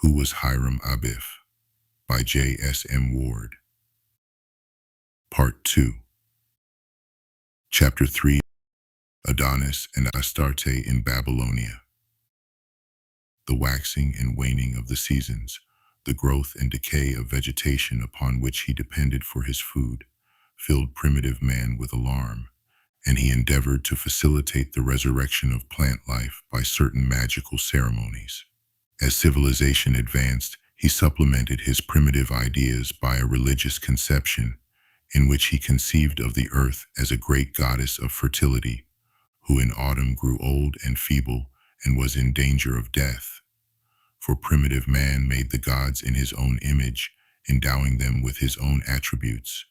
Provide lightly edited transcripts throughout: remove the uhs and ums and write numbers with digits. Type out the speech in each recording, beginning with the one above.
Who was Hiram Abiff? By J.S.M. Ward. Part 2. Chapter 3. Adonis and Astarte in Babylonia. The waxing and waning of the seasons, the growth and decay of vegetation upon which he depended for his food, filled primitive man with alarm, and he endeavored to facilitate the resurrection of plant life by certain magical ceremonies. As civilization advanced, he supplemented his primitive ideas by a religious conception in which he conceived of the earth as a great goddess of fertility, who in autumn grew old and feeble and was in danger of death. For primitive man made the gods in his own image, endowing them with his own attributes.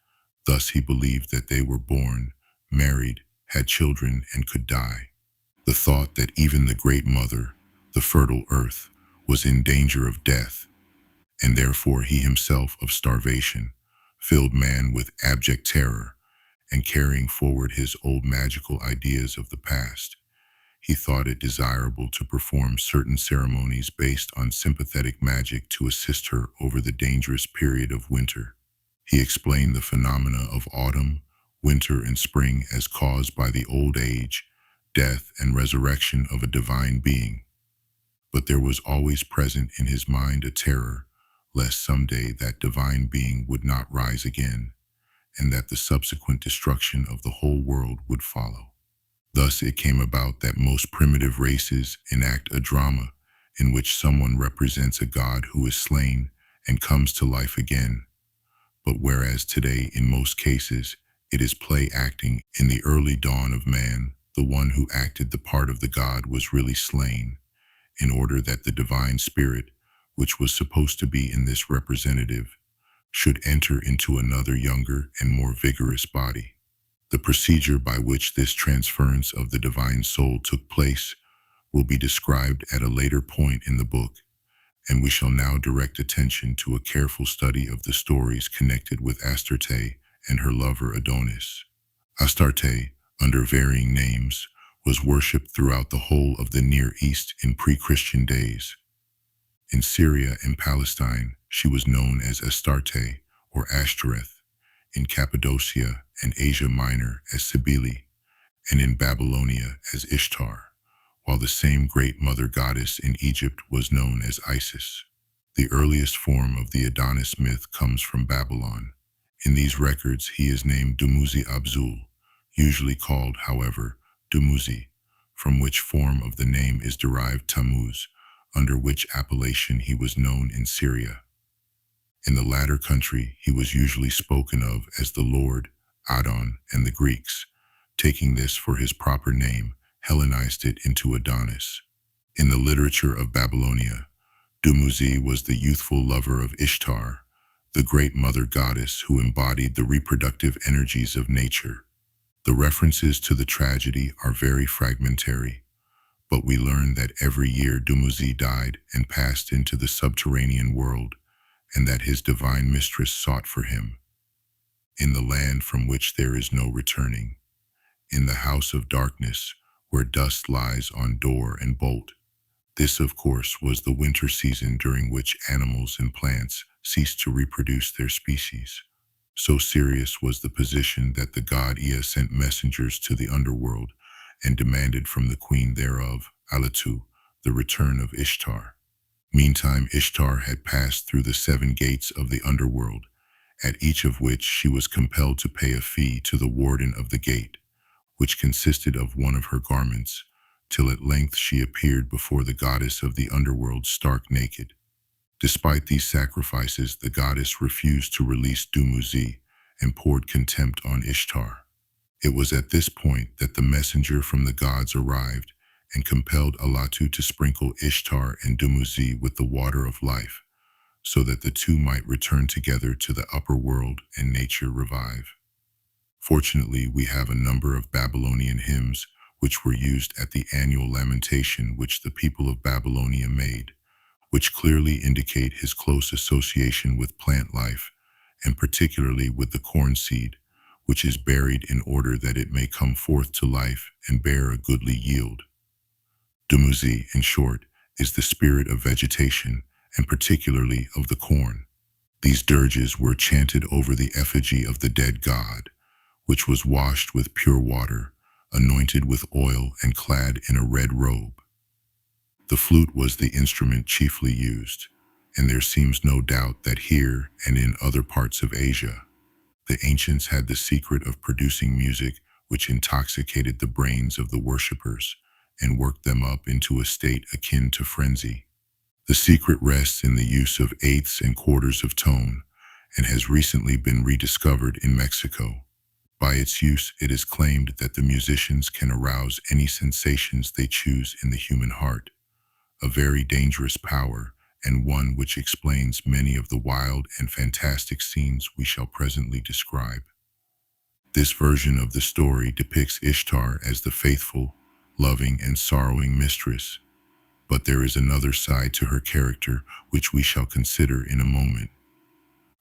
Thus he believed that they were born, married, had children, and could die. The thought that even the great mother, the fertile earth, was in danger of death, and therefore he himself of starvation, filled man with abject terror, and carrying forward his old magical ideas of the past, he thought it desirable to perform certain ceremonies based on sympathetic magic to assist her over the dangerous period of winter. He explained the phenomena of autumn, winter, and spring as caused by the old age, death, and resurrection of a divine being. But there was always present in his mind a terror, lest someday that divine being would not rise again, and that the subsequent destruction of the whole world would follow. Thus it came about that most primitive races enact a drama in which someone represents a god who is slain and comes to life again. But whereas today in most cases it is play acting, in the early dawn of man, the one who acted the part of the god was really slain, in order that the divine spirit, which was supposed to be in this representative, should enter into another younger and more vigorous body. The procedure by which this transference of the divine soul took place will be described at a later point in the book, and we shall now direct attention to a careful study of the stories connected with Astarte and her lover Adonis. Astarte, under varying names, was worshipped throughout the whole of the Near East in pre-Christian days. In Syria and Palestine, she was known as Astarte or Ashtoreth, in Cappadocia and Asia Minor as Cybele, and in Babylonia as Ishtar, while the same great mother goddess in Egypt was known as Isis. The earliest form of the Adonis myth comes from Babylon. In these records he is named Dumuzi Abzul, usually called, however, Dumuzi, from which form of the name is derived Tammuz, under which appellation he was known in Syria. In the latter country he was usually spoken of as the Lord, Adon, and the Greeks, taking this for his proper name, Hellenized it into Adonis. In the literature of Babylonia, Dumuzi was the youthful lover of Ishtar, the great mother goddess who embodied the reproductive energies of nature. The references to the tragedy are very fragmentary, but we learn that every year Dumuzi died and passed into the subterranean world, and that his divine mistress sought for him. In the land from which there is no returning, in the house of darkness, where dust lies on door and bolt. This, of course, was the winter season during which animals and plants ceased to reproduce their species. So serious was the position that the god Ea sent messengers to the underworld and demanded from the queen thereof, Alatu, the return of Ishtar. Meantime, Ishtar had passed through the 7 gates of the underworld, at each of which she was compelled to pay a fee to the warden of the gate, which consisted of one of her garments, till at length she appeared before the goddess of the underworld stark naked. Despite these sacrifices, the goddess refused to release Dumuzi and poured contempt on Ishtar. It was at this point that the messenger from the gods arrived and compelled Alatu to sprinkle Ishtar and Dumuzi with the water of life, so that the two might return together to the upper world and nature revive. Fortunately, we have a number of Babylonian hymns which were used at the annual lamentation which the people of Babylonia made, which clearly indicate his close association with plant life, and particularly with the corn seed, which is buried in order that it may come forth to life and bear a goodly yield. Dumuzi, in short, is the spirit of vegetation and particularly of the corn. These dirges were chanted over the effigy of the dead god, which was washed with pure water, anointed with oil, and clad in a red robe. The flute was the instrument chiefly used, and there seems no doubt that here and in other parts of Asia, the ancients had the secret of producing music which intoxicated the brains of the worshippers and worked them up into a state akin to frenzy. The secret rests in the use of eighths and quarters of tone and has recently been rediscovered in Mexico. By its use, it is claimed that the musicians can arouse any sensations they choose in the human heart, a very dangerous power and one which explains many of the wild and fantastic scenes we shall presently describe. This version of the story depicts Ishtar as the faithful, loving, and sorrowing mistress, but there is another side to her character which we shall consider in a moment.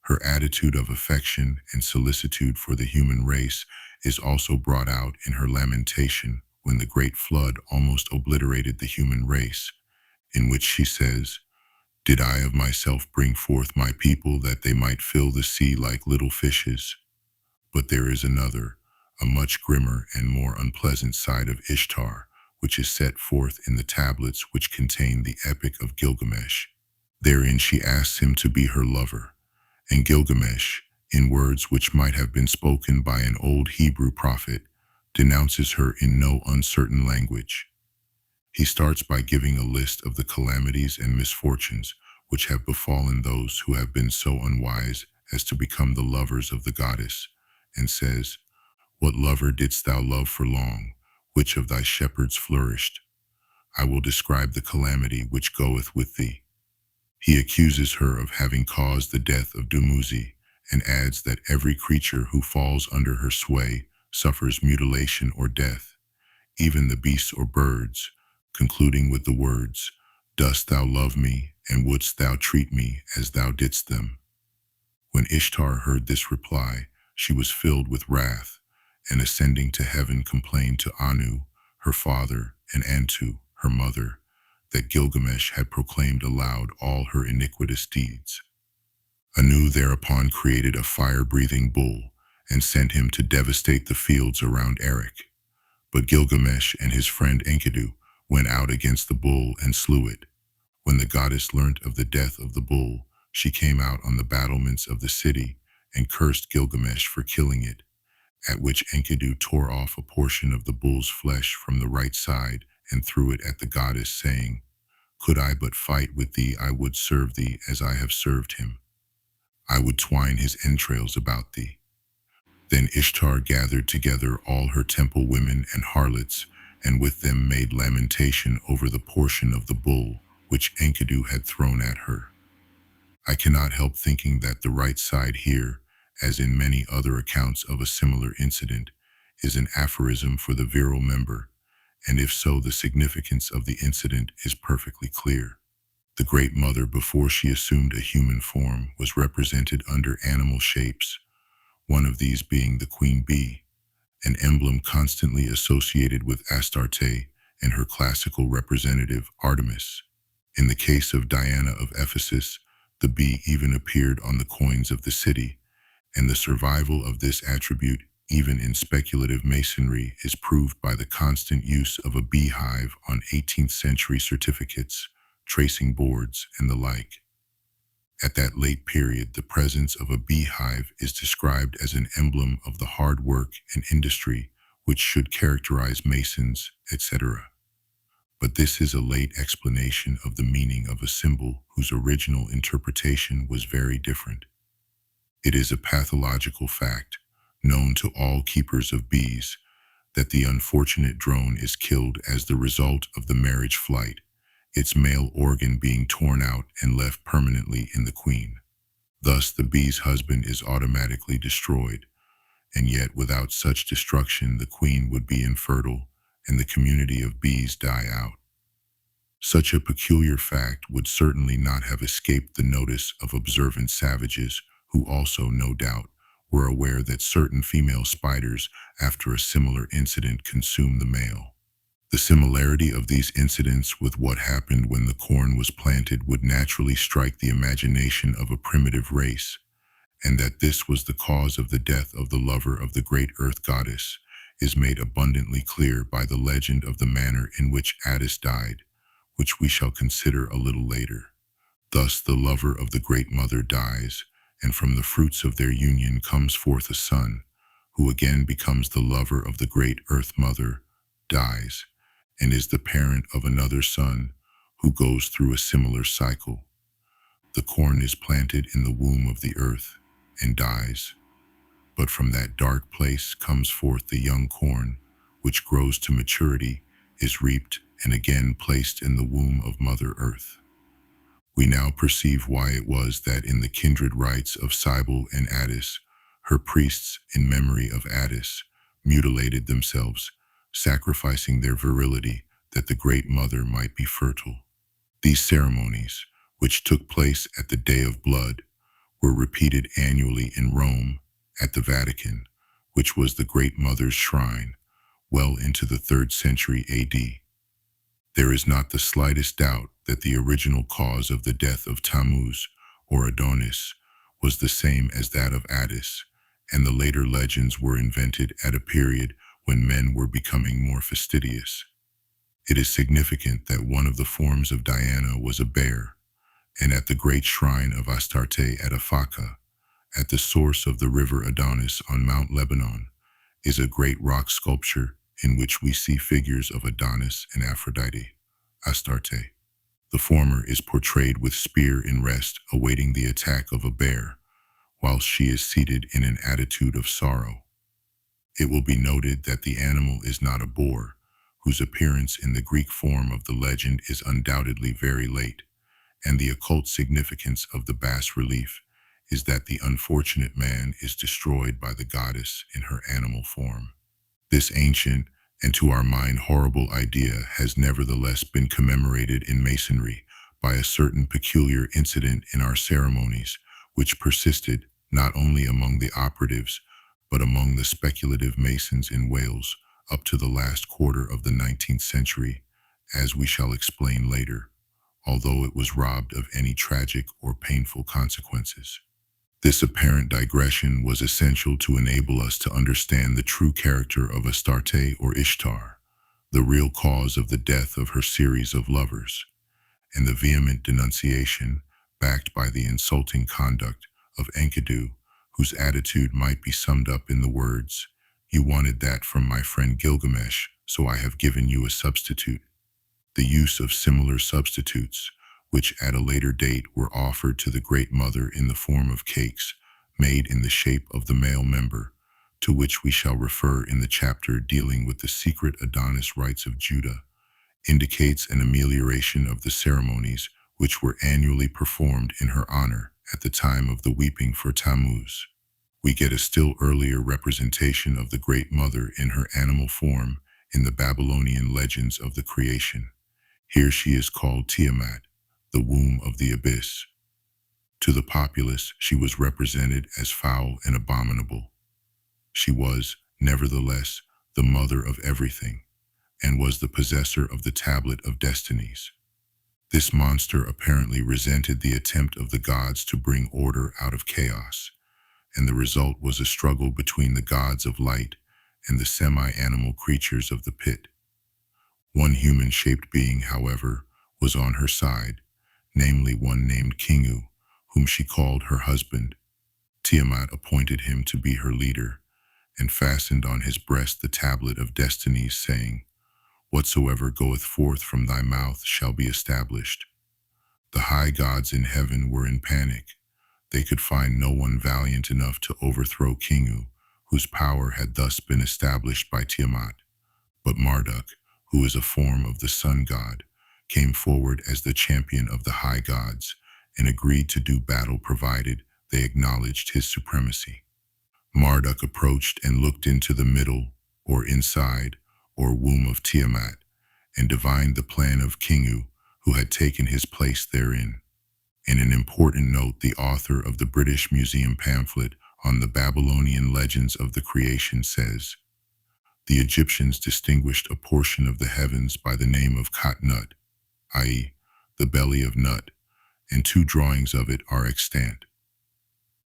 Her attitude of affection and solicitude for the human race is also brought out in her lamentation when the great flood almost obliterated the human race, in which she says, "Did I of myself bring forth my people that they might fill the sea like little fishes?" But there is another, a much grimmer and more unpleasant side of Ishtar, which is set forth in the tablets which contain the epic of Gilgamesh. Therein she asks him to be her lover, and Gilgamesh, in words which might have been spoken by an old Hebrew prophet, denounces her in no uncertain language. He starts by giving a list of the calamities and misfortunes which have befallen those who have been so unwise as to become the lovers of the goddess, and says, "What lover didst thou love for long? Which of thy shepherds flourished? I will describe the calamity which goeth with thee." He accuses her of having caused the death of Dumuzi, and adds that every creature who falls under her sway suffers mutilation or death, even the beasts or birds, concluding with the words, "Dost thou love me, and wouldst thou treat me as thou didst them?" When Ishtar heard this reply, she was filled with wrath, and ascending to heaven complained to Anu, her father, and Antu, her mother, that Gilgamesh had proclaimed aloud all her iniquitous deeds. Anu thereupon created a fire-breathing bull and sent him to devastate the fields around Erech. But Gilgamesh and his friend Enkadu went out against the bull and slew it. When the goddess learnt of the death of the bull, she came out on the battlements of the city and cursed Gilgamesh for killing it, at which Enkadu tore off a portion of the bull's flesh from the right side and threw it at the goddess, saying, "Could I but fight with thee, I would serve thee as I have served him. I would twine his entrails about thee." Then Ishtar gathered together all her temple women and harlots, and with them made lamentation over the portion of the bull which Enkadu had thrown at her. I cannot help thinking that the right side here, as in many other accounts of a similar incident, is an aphorism for the virile member, and if so, the significance of the incident is perfectly clear. The Great Mother, before she assumed a human form, was represented under animal shapes, one of these being the queen bee, an emblem constantly associated with Astarte and her classical representative, Artemis. In the case of Diana of Ephesus, the bee even appeared on the coins of the city, and the survival of this attribute, even in speculative masonry, is proved by the constant use of a beehive on 18th century certificates, tracing boards, and the like. At that late period, the presence of a beehive is described as an emblem of the hard work and industry which should characterize masons, etc. But this is a late explanation of the meaning of a symbol whose original interpretation was very different. It is a pathological fact, known to all keepers of bees, that the unfortunate drone is killed as the result of the marriage flight, its male organ being torn out and left permanently in the queen. Thus, the bee's husband is automatically destroyed, and yet without such destruction, the queen would be infertile and the community of bees die out. Such a peculiar fact would certainly not have escaped the notice of observant savages who also, no doubt, were aware that certain female spiders, after a similar incident, consume the male. The similarity of these incidents with what happened when the corn was planted would naturally strike the imagination of a primitive race, and that this was the cause of the death of the lover of the great earth goddess is made abundantly clear by the legend of the manner in which Addis died, which we shall consider a little later. Thus the lover of the Great Mother dies, and from the fruits of their union comes forth a son, who again becomes the lover of the Great Earth Mother, dies, and is the parent of another son, who goes through a similar cycle. The corn is planted in the womb of the earth, and dies, but from that dark place comes forth the young corn, which grows to maturity, is reaped, and again placed in the womb of Mother Earth. We now perceive why it was that in the kindred rites of Cybele and Addis, her priests, in memory of Addis, mutilated themselves, sacrificing their virility that the Great Mother might be fertile. These ceremonies, which took place at the Day of Blood, were repeated annually in Rome, at the Vatican, which was the Great Mother's shrine, well into the 3rd century AD. There is not the slightest doubt that the original cause of the death of Tammuz, or Adonis, was the same as that of Addis, and the later legends were invented at a period when men were becoming more fastidious. It is significant that one of the forms of Diana was a bear, and at the great shrine of Astarte at Afaka, at the source of the river Adonis on Mount Lebanon, is a great rock sculpture in which we see figures of Adonis and Aphrodite, Astarte. The former is portrayed with spear in rest, awaiting the attack of a bear, whilst she is seated in an attitude of sorrow. It will be noted that the animal is not a boar, whose appearance in the Greek form of the legend is undoubtedly very late, and the occult significance of the bas-relief is that the unfortunate man is destroyed by the goddess in her animal form. This ancient, and to our mind horrible idea has nevertheless been commemorated in Masonry by a certain peculiar incident in our ceremonies, which persisted not only among the operatives, but among the speculative Masons in Wales up to the last quarter of the 19th century, as we shall explain later, although it was robbed of any tragic or painful consequences. This apparent digression was essential to enable us to understand the true character of Astarte or Ishtar, the real cause of the death of her series of lovers, and the vehement denunciation, backed by the insulting conduct, of Enkadu, whose attitude might be summed up in the words, "You wanted that from my friend Gilgamesh, so I have given you a substitute." The use of similar substitutes, which at a later date were offered to the Great Mother in the form of cakes made in the shape of the male member, to which we shall refer in the chapter dealing with the secret Adonis rites of Judah, indicates an amelioration of the ceremonies which were annually performed in her honor at the time of the weeping for Tammuz. We get a still earlier representation of the Great Mother in her animal form in the Babylonian legends of the creation. Here she is called Tiamat, the womb of the abyss. To the populace, she was represented as foul and abominable. She was, nevertheless, the mother of everything, and was the possessor of the tablet of destinies. This monster apparently resented the attempt of the gods to bring order out of chaos, and the result was a struggle between the gods of light and the semi-animal creatures of the pit. One human-shaped being, however, was on her side, namely one named Kingu, whom she called her husband. Tiamat appointed him to be her leader, and fastened on his breast the tablet of destinies, saying, "Whatsoever goeth forth from thy mouth shall be established." The high gods in heaven were in panic. They could find no one valiant enough to overthrow Kingu, whose power had thus been established by Tiamat. But Marduk, who is a form of the sun god, came forward as the champion of the high gods and agreed to do battle provided they acknowledged his supremacy. Marduk approached and looked into the middle, or inside, or womb of Tiamat, and divined the plan of Kingu, who had taken his place therein. In an important note, the author of the British Museum pamphlet on the Babylonian legends of the creation says, The Egyptians distinguished a portion of the heavens by the name of Khat-Nut, i.e., the belly of Nut, and two drawings of it are extant.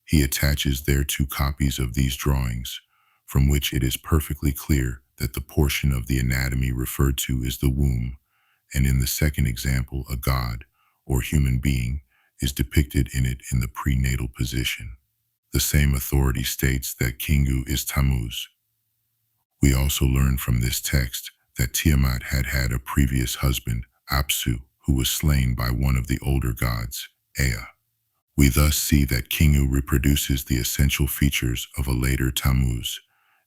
He attaches there two copies of these drawings, from which it is perfectly clear that the portion of the anatomy referred to is the womb, and in the second example a god, or human being, is depicted in it in the prenatal position. The same authority states that Kingu is Tammuz. We also learn from this text that Tiamat had had a previous husband, Apsu, who was slain by one of the older gods, Ea. We thus see that Kingu reproduces the essential features of a later Tammuz,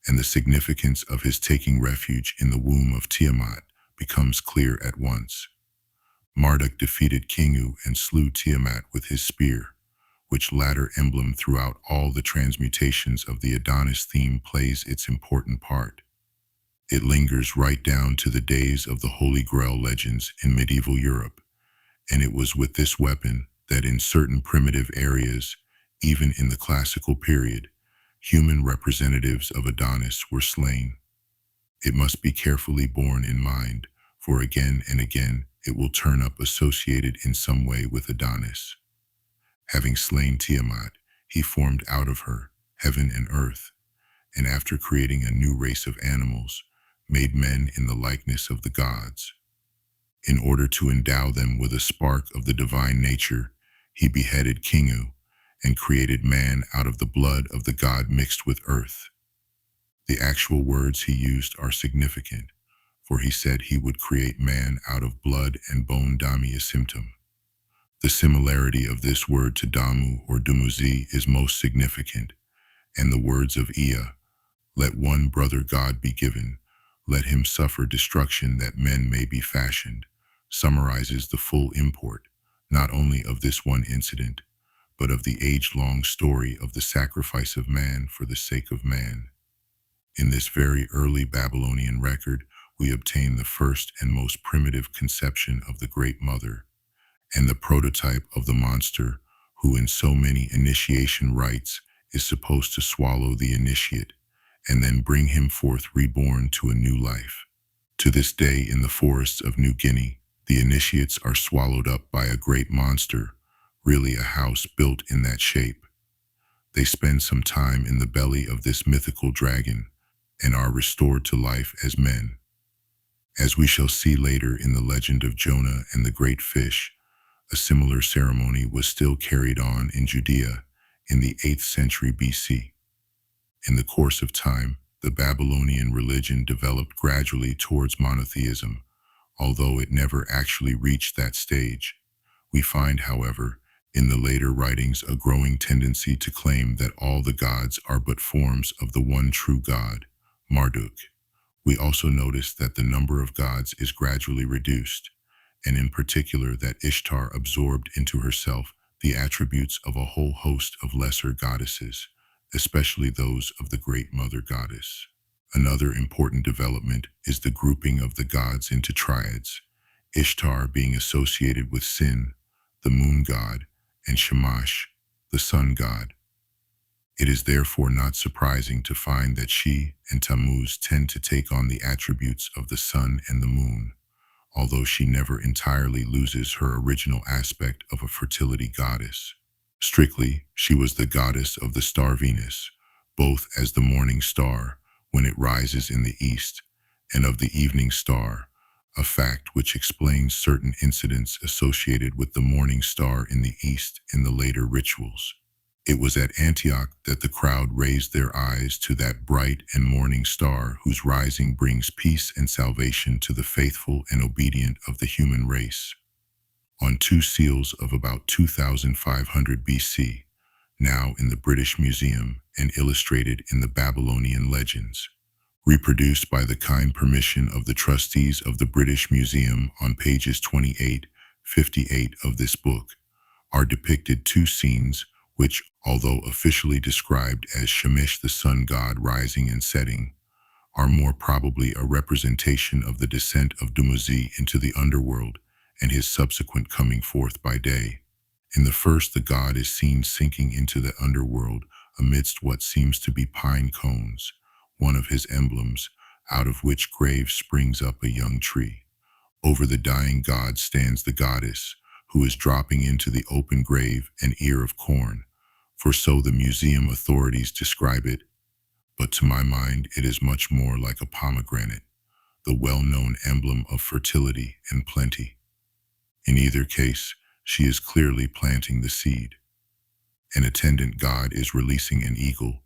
and the significance of his taking refuge in the womb of Tiamat becomes clear at once. Marduk defeated Kingu and slew Tiamat with his spear, which latter emblem throughout all the transmutations of the Adonis theme plays its important part. It lingers right down to the days of the Holy Grail legends in medieval Europe, and it was with this weapon that in certain primitive areas, even in the classical period, human representatives of Adonis were slain. It must be carefully borne in mind, for again and again it will turn up associated in some way with Adonis. Having slain Tiamat, he formed out of her heaven and earth, and after creating a new race of animals, made men in the likeness of the gods. In order to endow them with a spark of the divine nature, he beheaded Kingu and created man out of the blood of the god mixed with earth. The actual words he used are significant, for he said he would create man out of blood and bone Dami Asimtum. The similarity of this word to Damu or Dumuzi is most significant, and the words of Ea, "Let one brother God be given, let him suffer destruction that men may be fashioned," summarizes the full import, not only of this one incident, but of the age-long story of the sacrifice of man for the sake of man. In this very early Babylonian record, we obtain the first and most primitive conception of the Great Mother, and the prototype of the monster who in so many initiation rites is supposed to swallow the initiate and then bring him forth reborn to a new life. To this day in the forests of New Guinea, the initiates are swallowed up by a great monster, really a house built in that shape. They spend some time in the belly of this mythical dragon and are restored to life as men. As we shall see later in the legend of Jonah and the great fish, a similar ceremony was still carried on in Judea in the 8th century BC. In the course of time, the Babylonian religion developed gradually towards monotheism, although it never actually reached that stage. We find, however, in the later writings a growing tendency to claim that all the gods are but forms of the one true God, Marduk. We also notice that the number of gods is gradually reduced, and in particular that Ishtar absorbed into herself the attributes of a whole host of lesser goddesses, especially those of the Great Mother Goddess. Another important development is the grouping of the gods into triads, Ishtar being associated with Sin, the moon god, and Shamash, the sun god. It is therefore not surprising to find that she and Tammuz tend to take on the attributes of the sun and the moon, although she never entirely loses her original aspect of a fertility goddess. Strictly, she was the goddess of the star Venus, both as the morning star when it rises in the east, and of the evening star, a fact which explains certain incidents associated with the morning star in the east in the later rituals. It was at Antioch that the crowd raised their eyes to that bright and morning star whose rising brings peace and salvation to the faithful and obedient of the human race. On two seals of about 2500 BC, now in the British Museum and illustrated in the Babylonian legends, reproduced by the kind permission of the trustees of the British Museum on pages 28-58 of this book, are depicted two scenes which, although officially described as Shamash the sun god rising and setting, are more probably a representation of the descent of Dumuzi into the underworld and his subsequent coming forth by day. In the first, the god is seen sinking into the underworld amidst what seems to be pine cones, one of his emblems, out of which grave springs up a young tree. Over the dying god stands the goddess, who is dropping into the open grave an ear of corn, for so the museum authorities describe it, but to my mind it is much more like a pomegranate, the well-known emblem of fertility and plenty. In either case, she is clearly planting the seed. An attendant god is releasing an eagle,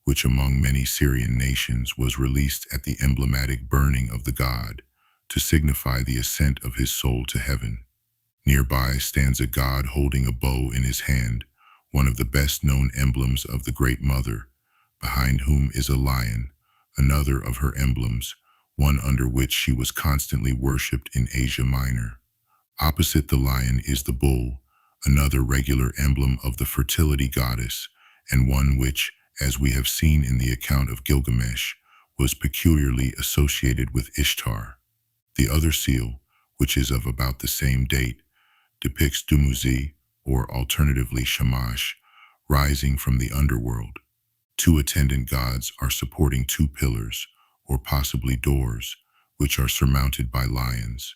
which among many Syrian nations was released at the emblematic burning of the god, to signify the ascent of his soul to heaven. Nearby stands a god holding a bow in his hand, one of the best-known emblems of the Great Mother, behind whom is a lion, another of her emblems, one under which she was constantly worshipped in Asia Minor. Opposite the lion is the bull, another regular emblem of the fertility goddess, and one which, as we have seen in the account of Gilgamesh, was peculiarly associated with Ishtar. The other seal, which is of about the same date, depicts Dumuzi, or alternatively Shamash, rising from the underworld. Two attendant gods are supporting two pillars, or possibly doors, which are surmounted by lions.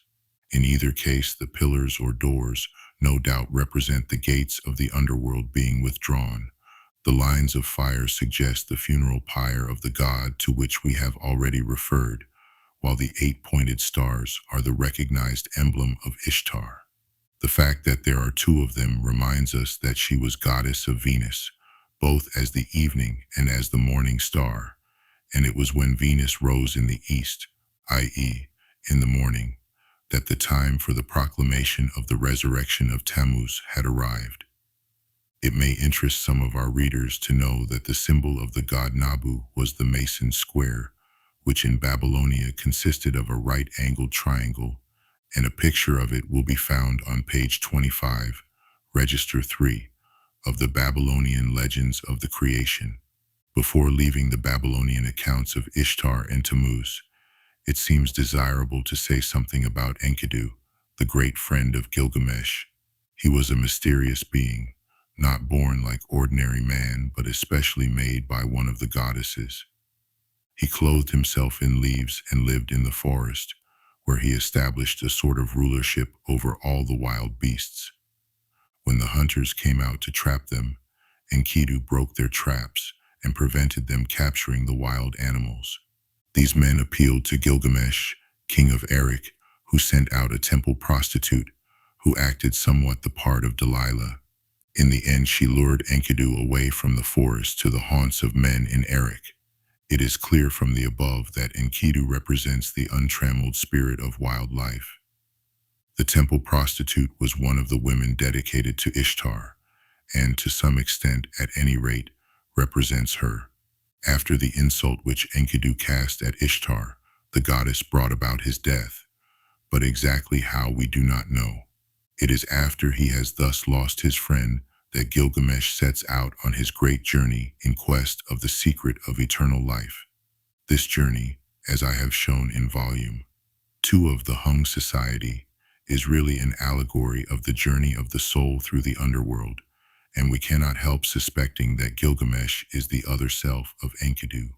In either case, the pillars or doors no doubt represent the gates of the underworld being withdrawn. The lines of fire suggest the funeral pyre of the god to which we have already referred, while the eight-pointed stars are the recognized emblem of Ishtar. The fact that there are two of them reminds us that she was goddess of Venus, both as the evening and as the morning star, and it was when Venus rose in the east, i.e., in the morning, that the time for the proclamation of the resurrection of Tammuz had arrived. It may interest some of our readers to know that the symbol of the god Nabu was the mason square, which in Babylonia consisted of a right-angled triangle, and a picture of it will be found on page 25, Register 3, of the Babylonian Legends of the Creation. Before leaving the Babylonian accounts of Ishtar and Tammuz, it seems desirable to say something about Enkadu, the great friend of Gilgamesh. He was a mysterious being, not born like ordinary man, but especially made by one of the goddesses. He clothed himself in leaves and lived in the forest, where he established a sort of rulership over all the wild beasts. When the hunters came out to trap them, Enkadu broke their traps and prevented them capturing the wild animals. These men appealed to Gilgamesh, king of Erech, who sent out a temple prostitute, who acted somewhat the part of Delilah. In the end, she lured Enkadu away from the forest to the haunts of men in Erech. It is clear from the above that Enkadu represents the untrammeled spirit of wildlife. The temple prostitute was one of the women dedicated to Ishtar, and to some extent, at any rate, represents her. After the insult which Enkadu cast at Ishtar, the goddess brought about his death, but exactly how we do not know. It is after he has thus lost his friend that Gilgamesh sets out on his great journey in quest of the secret of eternal life. This journey, as I have shown in Volume 2 of the Hung Society, is really an allegory of the journey of the soul through the underworld, and we cannot help suspecting that Gilgamesh is the other self of Enkadu.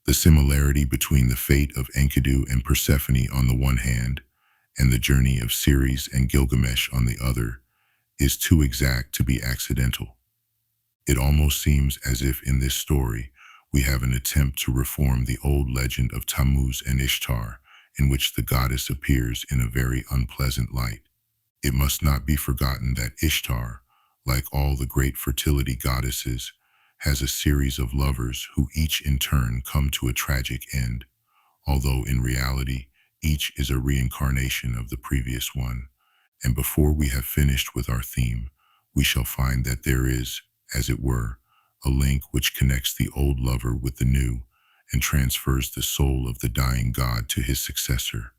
The similarity between the fate of Enkadu and Persephone on the one hand, and the journey of Ceres and Gilgamesh on the other, is too exact to be accidental. It almost seems as if in this story we have an attempt to reform the old legend of Tammuz and Ishtar, in which the goddess appears in a very unpleasant light. It must not be forgotten that Ishtar, like all the great fertility goddesses, has a series of lovers who each in turn come to a tragic end, although in reality each is a reincarnation of the previous one. And before we have finished with our theme, we shall find that there is, as it were, a link which connects the old lover with the new and transfers the soul of the dying god to his successor.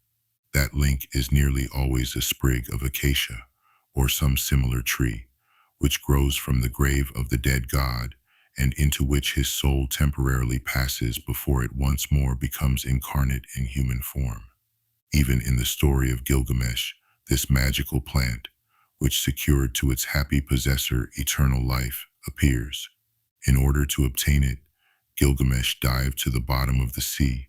That link is nearly always a sprig of acacia, or some similar tree, which grows from the grave of the dead god, and into which his soul temporarily passes before it once more becomes incarnate in human form. Even in the story of Gilgamesh, this magical plant, which secured to its happy possessor eternal life, appears. In order to obtain it, Gilgamesh dived to the bottom of the sea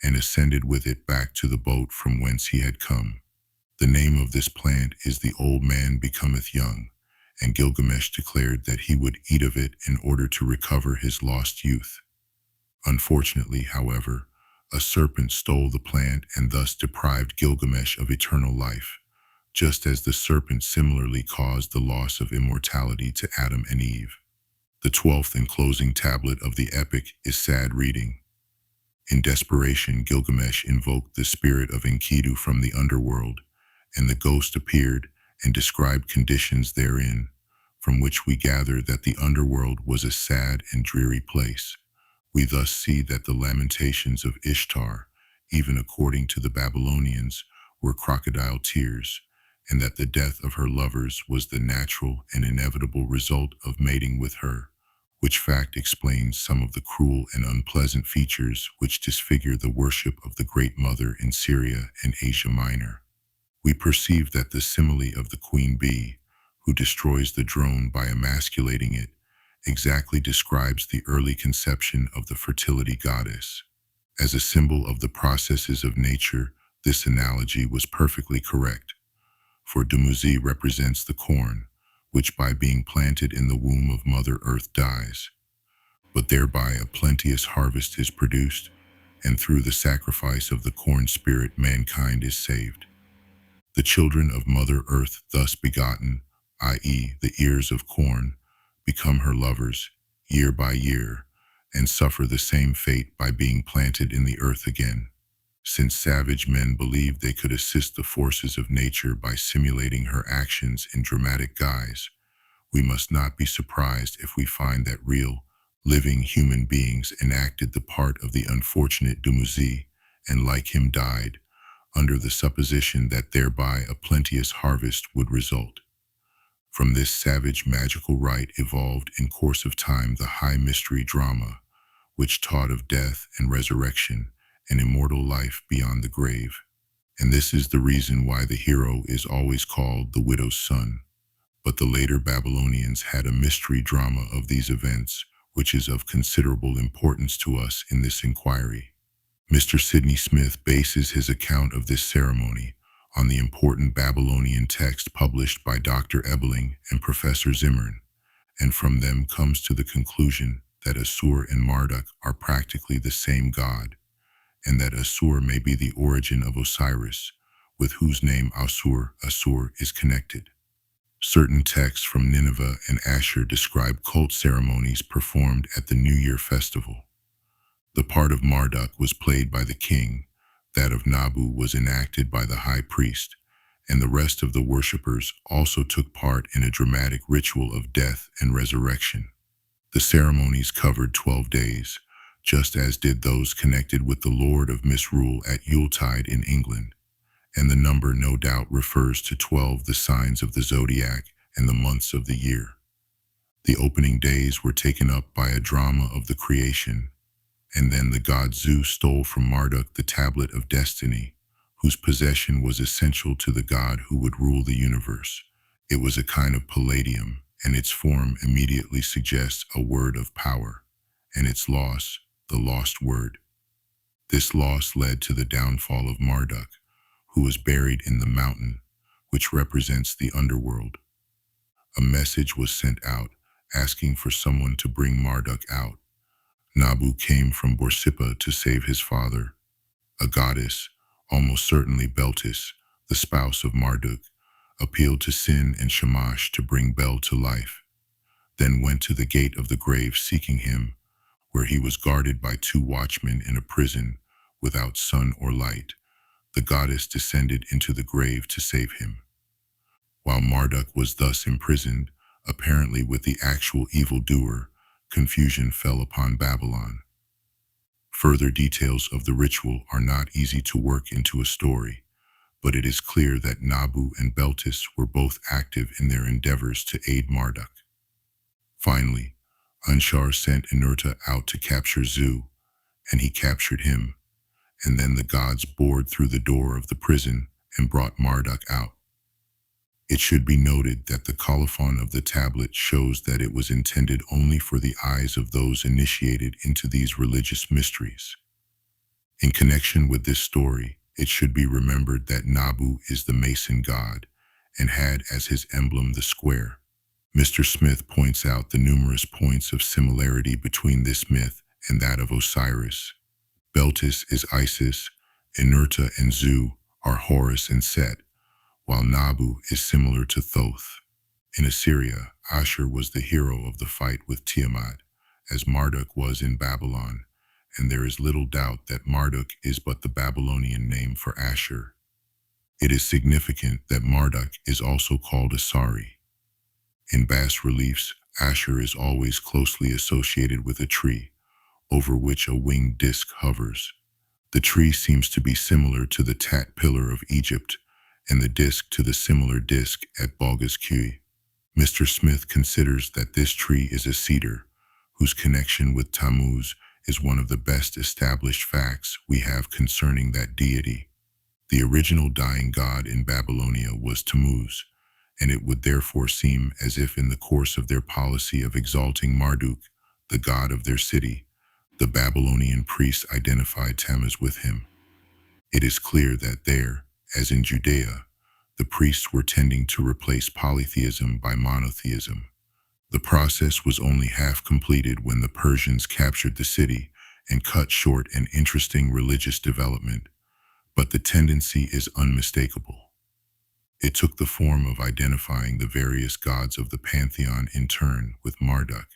and ascended with it back to the boat from whence he had come. The name of this plant is the old man becometh young, and Gilgamesh declared that he would eat of it in order to recover his lost youth. Unfortunately, however, a serpent stole the plant and thus deprived Gilgamesh of eternal life, just as the serpent similarly caused the loss of immortality to Adam and Eve. The 12th and closing tablet of the epic is sad reading. In desperation, Gilgamesh invoked the spirit of Enkidu from the underworld, and the ghost appeared and described conditions therein, from which we gather that the underworld was a sad and dreary place. We thus see that the lamentations of Ishtar, even according to the Babylonians, were crocodile tears, and that the death of her lovers was the natural and inevitable result of mating with her, which fact explains some of the cruel and unpleasant features which disfigure the worship of the Great Mother in Syria and Asia Minor. We perceive that the simile of the queen bee, who destroys the drone by emasculating it, exactly describes the early conception of the fertility goddess. As a symbol of the processes of nature, this analogy was perfectly correct, for Dumuzi represents the corn, which by being planted in the womb of Mother Earth dies, but thereby a plenteous harvest is produced, and through the sacrifice of the corn spirit mankind is saved. The children of Mother Earth thus begotten, i.e. the ears of corn, become her lovers, year by year, and suffer the same fate by being planted in the earth again. Since savage men believed they could assist the forces of nature by simulating her actions in dramatic guise, we must not be surprised if we find that real, living human beings enacted the part of the unfortunate Dumuzi, and like him died, under the supposition that thereby a plenteous harvest would result. From this savage magical rite evolved in course of time the high mystery drama, which taught of death and resurrection and immortal life beyond the grave. And this is the reason why the hero is always called the widow's son. But the later Babylonians had a mystery drama of these events, which is of considerable importance to us in this inquiry. Mr. Sidney Smith bases his account of this ceremony on the important Babylonian text published by Dr. Ebeling and Professor Zimmern, and from them comes to the conclusion that Assur and Marduk are practically the same god, and that Assur may be the origin of Osiris, with whose name Assur is connected. Certain texts from Nineveh and Ashur describe cult ceremonies performed at the New Year festival. The part of Marduk was played by the king, that of Nabu was enacted by the high priest, and the rest of the worshippers also took part in a dramatic ritual of death and resurrection. The ceremonies covered 12 days, just as did those connected with the Lord of Misrule at Yuletide in England, and the number no doubt refers to 12, the signs of the zodiac and the months of the year. The opening days were taken up by a drama of the creation, and then the god Zeus stole from Marduk the tablet of destiny, whose possession was essential to the god who would rule the universe. It was a kind of palladium, and its form immediately suggests a word of power, and its loss, the lost word. This loss led to the downfall of Marduk, who was buried in the mountain, which represents the underworld. A message was sent out, asking for someone to bring Marduk out. Nabu came from Borsippa to save his father. A goddess, almost certainly Beltis, the spouse of Marduk, appealed to Sin and Shamash to bring Bel to life, then went to the gate of the grave seeking him, where he was guarded by 2 watchmen in a prison without sun or light. The goddess descended into the grave to save him. While Marduk was thus imprisoned, apparently with the actual evildoer, confusion fell upon Babylon. Further details of the ritual are not easy to work into a story, but it is clear that Nabu and Beltis were both active in their endeavors to aid Marduk. Finally, Anshar sent Inurta out to capture Zu, and he captured him, and then the gods bored through the door of the prison and brought Marduk out. It should be noted that the colophon of the tablet shows that it was intended only for the eyes of those initiated into these religious mysteries. In connection with this story, it should be remembered that Nabu is the mason god and had as his emblem the square. Mr. Smith points out the numerous points of similarity between this myth and that of Osiris. Beltis is Isis, Inerta and Zu are Horus and Set, while Nabu is similar to Thoth. In Assyria, Ashur was the hero of the fight with Tiamat, as Marduk was in Babylon, and there is little doubt that Marduk is but the Babylonian name for Ashur. It is significant that Marduk is also called Asari. In bas-reliefs, Ashur is always closely associated with a tree, over which a winged disc hovers. The tree seems to be similar to the Tat pillar of Egypt, and the disc to the similar disc at Balgas Kui. Mr. Smith considers that this tree is a cedar, whose connection with Tammuz is one of the best established facts we have concerning that deity. The original dying god in Babylonia was Tammuz, and it would therefore seem as if in the course of their policy of exalting Marduk, the god of their city, the Babylonian priests identified Tammuz with him. It is clear that there, as in Judea, the priests were tending to replace polytheism by monotheism. The process was only half completed when the Persians captured the city and cut short an interesting religious development, but the tendency is unmistakable. It took the form of identifying the various gods of the pantheon in turn with Marduk,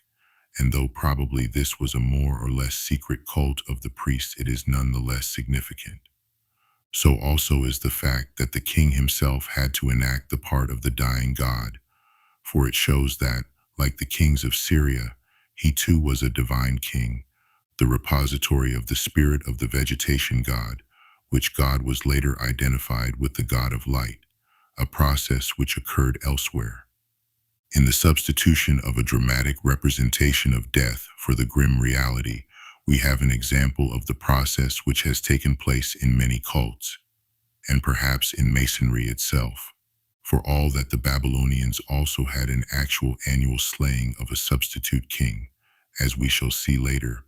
and though probably this was a more or less secret cult of the priests, it is nonetheless significant. So also is the fact that the king himself had to enact the part of the dying god, for it shows that, like the kings of Syria, he too was a divine king, the repository of the spirit of the vegetation god, which god was later identified with the god of light, a process which occurred elsewhere. In the substitution of a dramatic representation of death for the grim reality, we have an example of the process which has taken place in many cults, and perhaps in Masonry itself. For all that the Babylonians also had an actual annual slaying of a substitute king, as we shall see later,